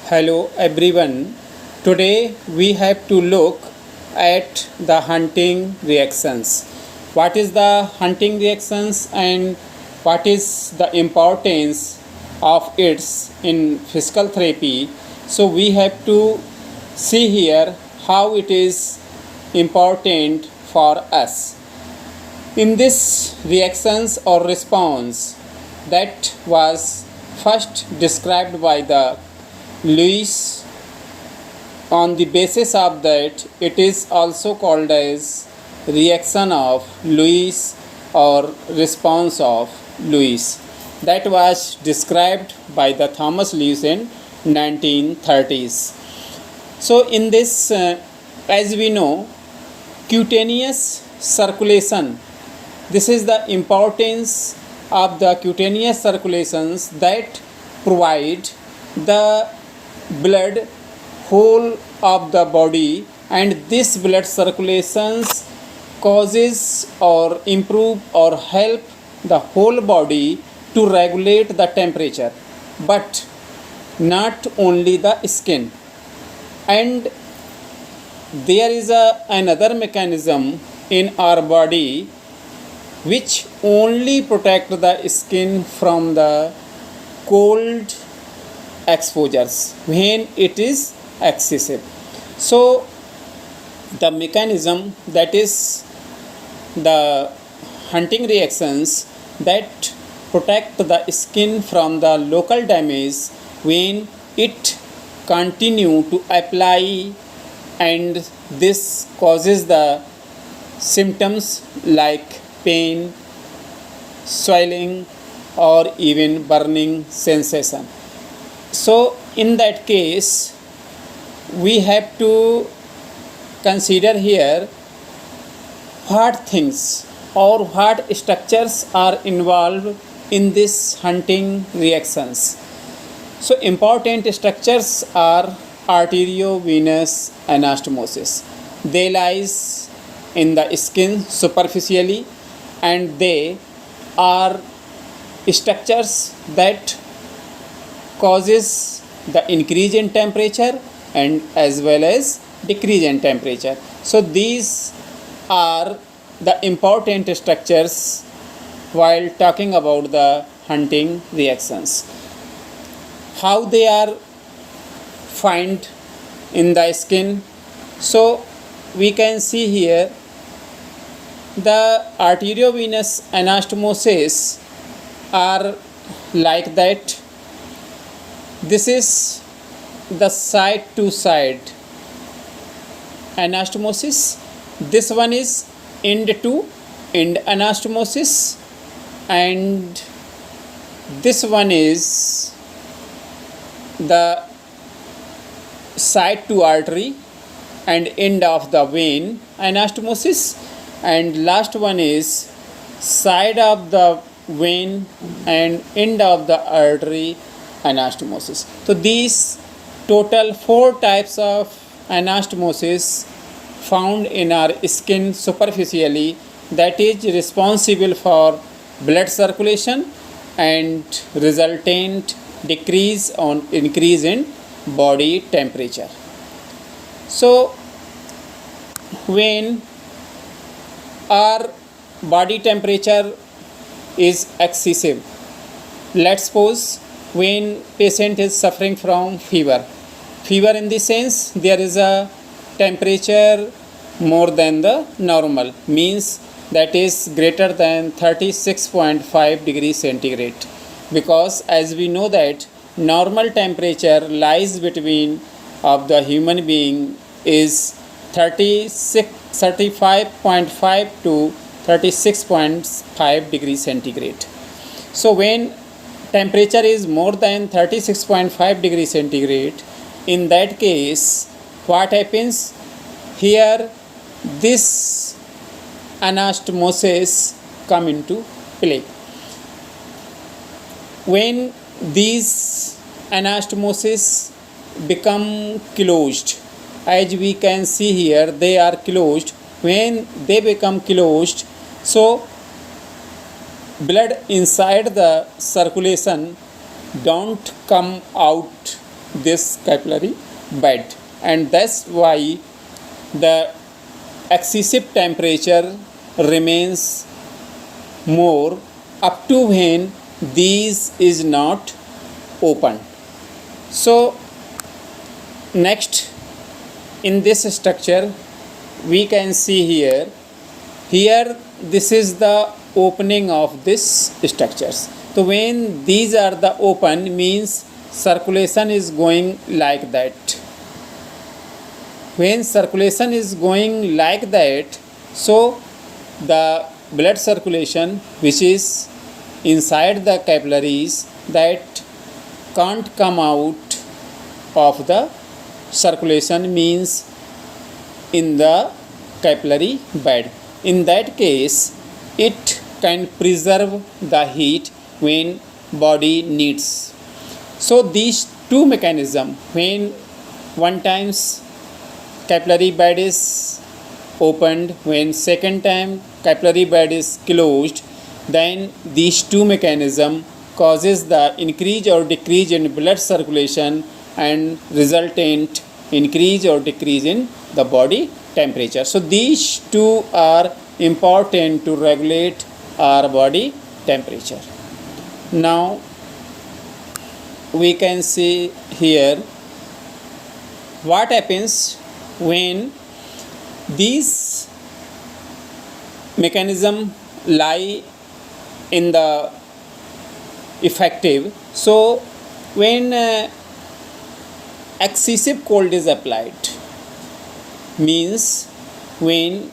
Hello everyone. Today we have to look at the hunting reactions. What is the hunting reactions and what is the importance of its in physical therapy? So we have to see here how it is important for us. In this reactions or response that was first described by the Lewis. On the basis of that, it is also called as reaction of Lewis or response of Lewis. That was described by the Thomas Lewis in 1930s. So in this, as we know, cutaneous circulation. This is the importance of the cutaneous circulations that provide the blood whole of the body, and this blood circulations causes or improve or help the whole body to regulate the temperature, but not only the skin. And there is another mechanism in our body which only protect the skin from the cold exposures when it is excessive. So the mechanism, that is the hunting reactions that protect the skin from the local damage when it continue to apply, and this causes the symptoms like pain, swelling, or even burning sensation. So in that case, we have to consider here what things or what structures are involved in this hunting reactions. So important structures are arteriovenous anastomosis. They lies in the skin superficially, and they are structures that causes the increase in temperature and as well as decrease in temperature. So these are the important structures while talking about the hunting reactions. How they are found in the skin? So we can see here the arteriovenous anastomosis are like that. This is the side to side anastomosis. This one is end to end anastomosis, and this one is the side to artery and end of the vein anastomosis, and last one is side of the vein and end of the artery anastomosis. So these total 4 types of anastomosis found in our skin superficially, that is responsible for blood circulation and resultant decrease or increase in body temperature. So when our body temperature is excessive, let's suppose when patient is suffering from fever in the sense there is a temperature more than the normal, means that is greater than 36.5 degrees centigrade, because as we know that normal temperature lies between of the human being is 35.5 to 36.5 degrees centigrade. So when temperature is more than 36.5 degrees centigrade, in that case what happens here, this anastomosis come into play. When these anastomosis become closed, as we can see here, they are closed. When they become closed, so blood inside the circulation don't come out this capillary bed, and that's why the excessive temperature remains more up to when these is not open. So next, in this structure we can see here this is the opening of this structures. So when these are the open means circulation is going like that. When circulation is going like that, so the blood circulation which is inside the capillaries, that can't come out of the circulation, means in the capillary bed. In that case, it can preserve the heat when body needs. So these two mechanisms, when one times capillary bed is opened, when second time capillary bed is closed, then these two mechanisms causes the increase or decrease in blood circulation and resultant increase or decrease in the body temperature. So these two are important to regulate our body temperature. Now we can see here what happens when these mechanism lie in the effective. So when excessive cold is applied, means when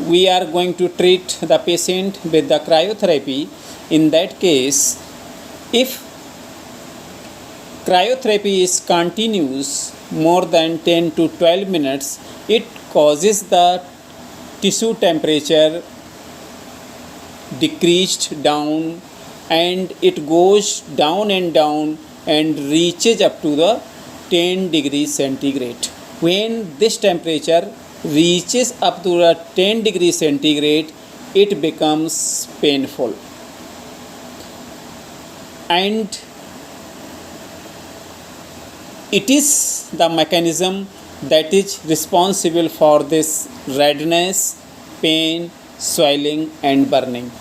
we are going to treat the patient with the cryotherapy, in that case, if cryotherapy is continuous more than 10 to 12 minutes, it causes the tissue temperature decreased down, and it goes down and reaches up to the 10 degrees centigrade. When this temperature reaches up to the 10 degrees centigrade, it becomes painful, and it is the mechanism that is responsible for this redness, pain, swelling and burning.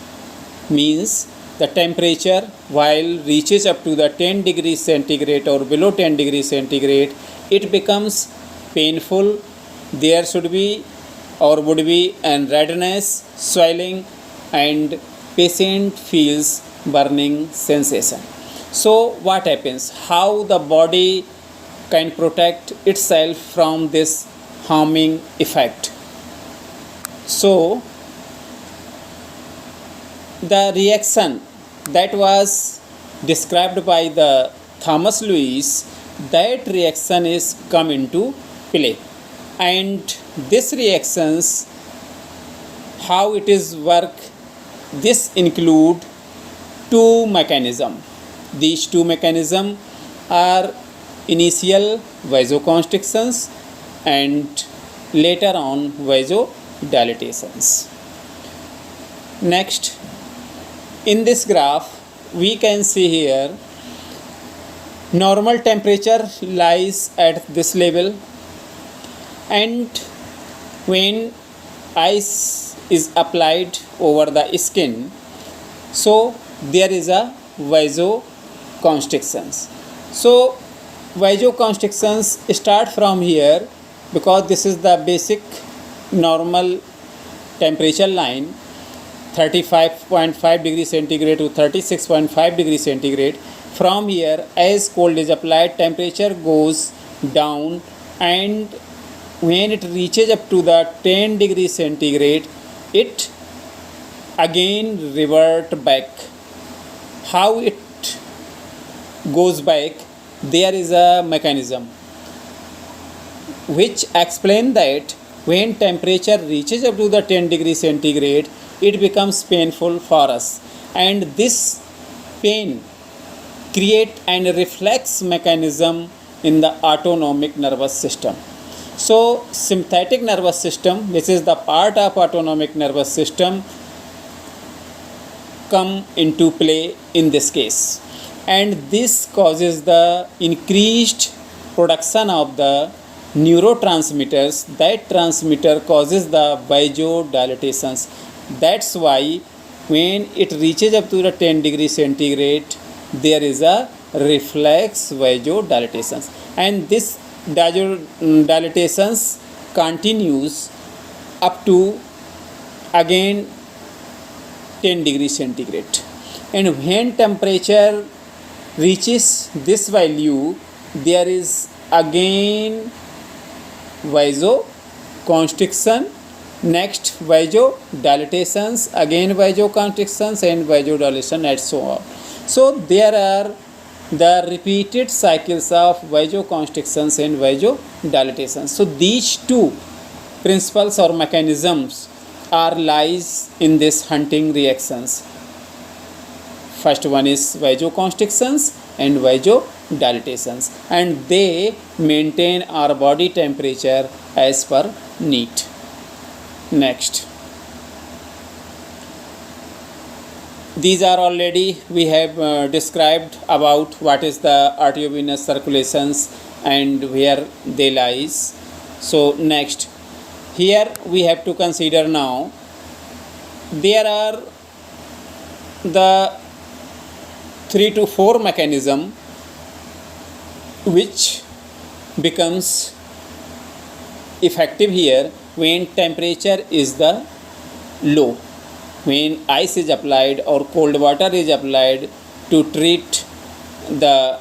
Means the temperature while reaches up to the 10 degrees centigrade or below 10 degrees centigrade, it becomes painful. There should be or would be an redness, swelling, and patient feels burning sensation. So what happens? How the body can protect itself from this harming effect? So the reaction that was described by the Thomas Lewis, that reaction is come into play, and this reactions, how it is work, this include two mechanism. These two mechanism are initial vasoconstrictions and later on vasodilatations. Next, in this graph we can see here normal temperature lies at this level, and when ice is applied over the skin, so there is a vasoconstrictions. So vasoconstrictions start from here, because this is the basic normal temperature line, 35.5 degrees centigrade to 36.5 degrees centigrade. From here, as cold is applied, temperature goes down, and when it reaches up to the 10 degrees centigrade, it again revert back. How it goes back? There is a mechanism which explains that when temperature reaches up to the 10 degrees centigrade, it becomes painful for us, and this pain create and reflex mechanism in the autonomic nervous system. So sympathetic nervous system, which is the part of autonomic nervous system, come into play in this case, and this causes the increased production of the neurotransmitters. That transmitter causes the vasodilatations. That's why when it reaches up to the 10 degree centigrade, there is a reflex vasodilatations, and this dilatations continues up to again 10 degree centigrade. And when temperature reaches this value, there is again vasoconstriction, next vasodilatations, again vasoconstrictions and vasodilation, and so on. So there are the repeated cycles of vasoconstrictions and vasodilatations. So these two principles or mechanisms are lies in this Hunting reactions. First one is vasoconstrictions and vasodilatations, and they maintain our body temperature as per need. Next, these are already we have described about what is the arteriovenous circulations and where they lies. So next, here we have to consider now there are the 3 to 4 mechanism which becomes effective here when temperature is the low. When ice is applied or cold water is applied to treat the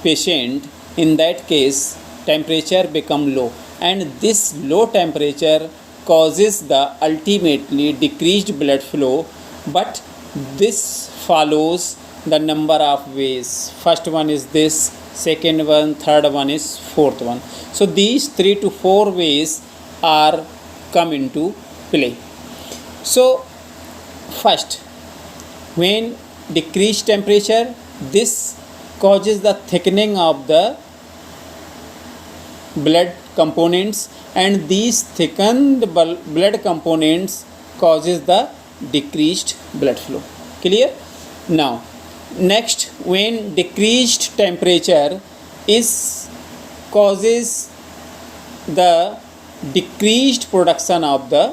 patient, in that case temperature become low, and this low temperature causes the ultimately decreased blood flow. But this follows the number of ways. First one is this, second one, third one is fourth one. So these 3 to 4 ways are come into play. So first, when decreased temperature, this causes the thickening of the blood components, and these thickened blood components causes the decreased blood flow. Clear? Now next, when decreased temperature is causes the decreased production of the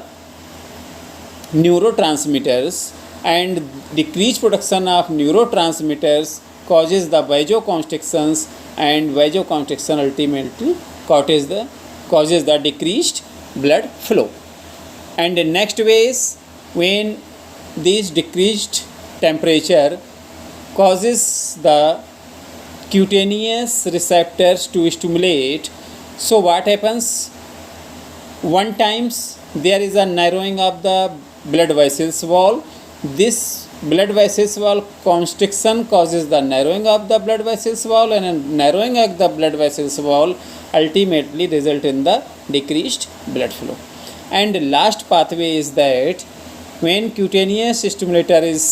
neurotransmitters, and decreased production of neurotransmitters causes the vasoconstrictions, and vasoconstriction ultimately causes the decreased blood flow. And the next way is when this decreased temperature causes the cutaneous receptors to stimulate. So what happens? One times there is a narrowing of the blood vessels wall. This blood vessels wall constriction causes the narrowing of the blood vessels wall, and narrowing of the blood vessels wall ultimately result in the decreased blood flow. And last pathway is that when cutaneous receptor is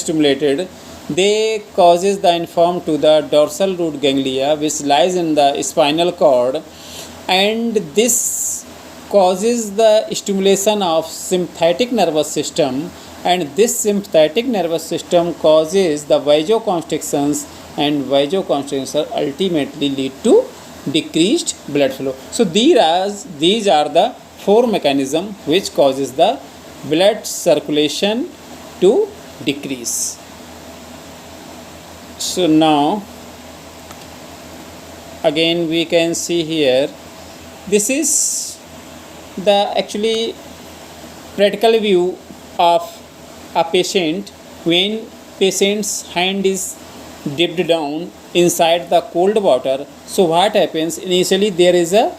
stimulated, they causes the inform to the dorsal root ganglia which lies in the spinal cord, and this causes the stimulation of sympathetic nervous system, and this sympathetic nervous system causes the vasoconstrictions, and vasoconstrictions ultimately lead to decreased blood flow. So these are the 4 mechanism which causes the blood circulation to decrease. So now again we can see here, this is the actually practical view of a patient when patient's hand is dipped down inside the cold water. So what happens, initially there is a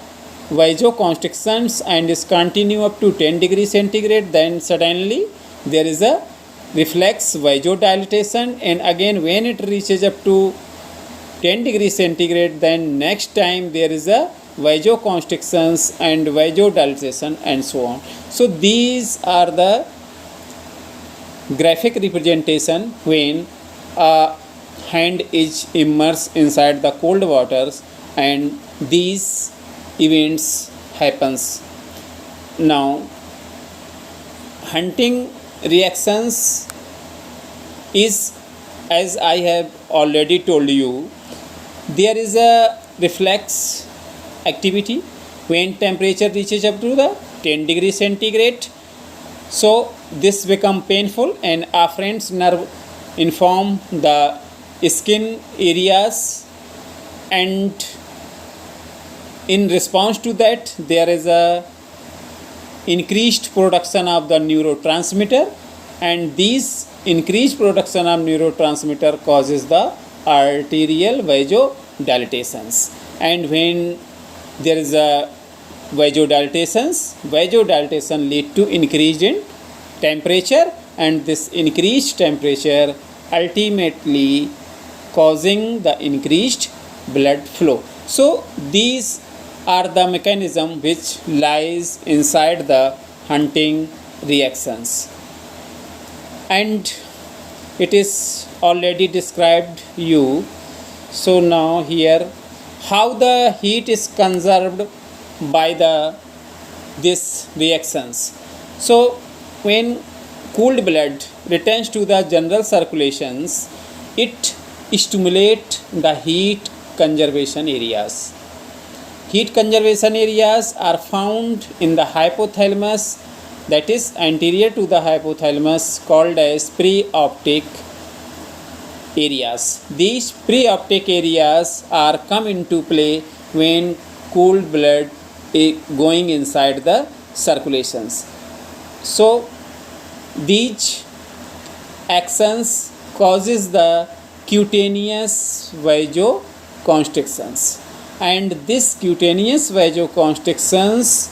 vasoconstrictions and is continue up to 10 degree centigrade, then suddenly there is a reflex vasodilatation, and again when it reaches up to 10 degree centigrade, then next time there is a vasoconstrictions and vasodilatation, and so on. So these are the graphic representation when a hand is immersed inside the cold waters and these events happens. Now Hunting reactions is, as I have already told you, there is a reflex activity when temperature reaches up to the 10 degrees centigrade. So this become painful and afferent nerve inform the skin areas, and in response to that there is a increased production of the neurotransmitter, and these increased production of neurotransmitter causes the arterial vasodilatations. And when there is a vasodilatation lead to increase in temperature, and this increased temperature ultimately causing the increased blood flow. So these are the mechanism which lies inside the hunting reactions, and it is already described you. So now here how the heat is conserved by these reactions. So when cooled blood returns to the general circulations, it stimulates the heat conservation areas. Heat conservation areas are found in the hypothalamus, that is anterior to the hypothalamus, called as preoptic areas. These preoptic areas are come into play when cooled blood is going inside the circulations. So these actions causes the cutaneous vasoconstrictions, and this cutaneous vasoconstrictions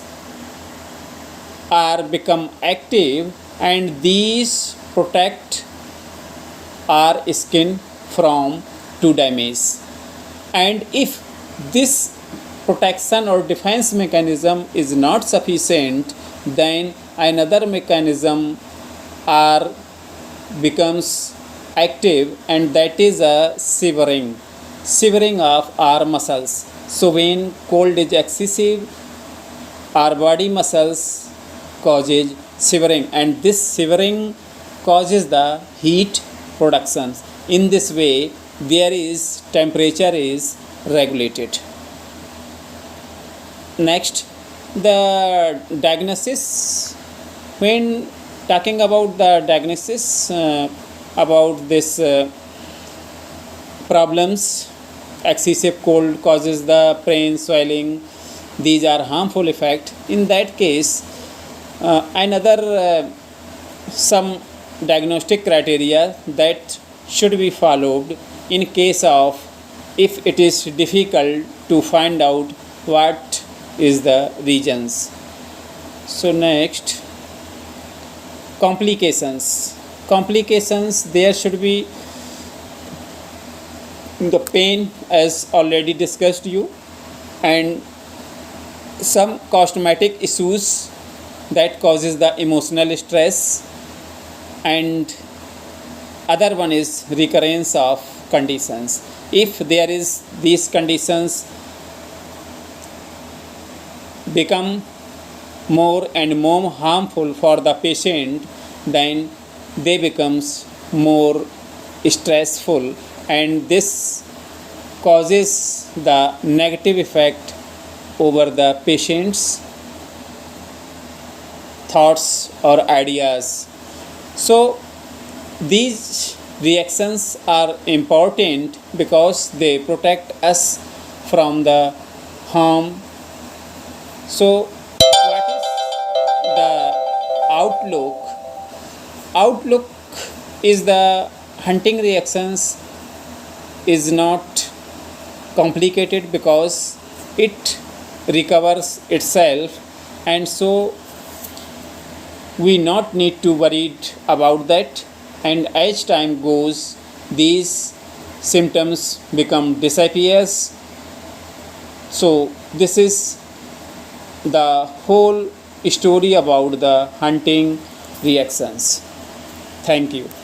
are become active, and these protect our skin from to damage. And if this protection or defense mechanism is not sufficient, then another mechanism are becomes active, and that is a shivering of our muscles. So when cold is excessive, our body muscles causes shivering, and this shivering causes the heat production. In this way there is temperature is regulated. Next, the diagnosis. When talking about the diagnosis about this problems, excessive cold causes the pain, swelling, these are harmful effect. In that case another some diagnostic criteria that should be followed in case of if it is difficult to find out what is the regions. So next, complications. There should be the pain as already discussed you, and some cosmetic issues that causes the emotional stress, and other one is recurrence of conditions. If there is these conditions become more and more harmful for the patient, then they becomes more stressful, and this causes the negative effect over the patient's thoughts or ideas. So these reactions are important because they protect us from the harm. So what is the outlook is the hunting reactions is not complicated because it recovers itself, and so we not need to worried about that, and as time goes these symptoms become disappears. So this is the whole story about the hunting reactions. Thank you.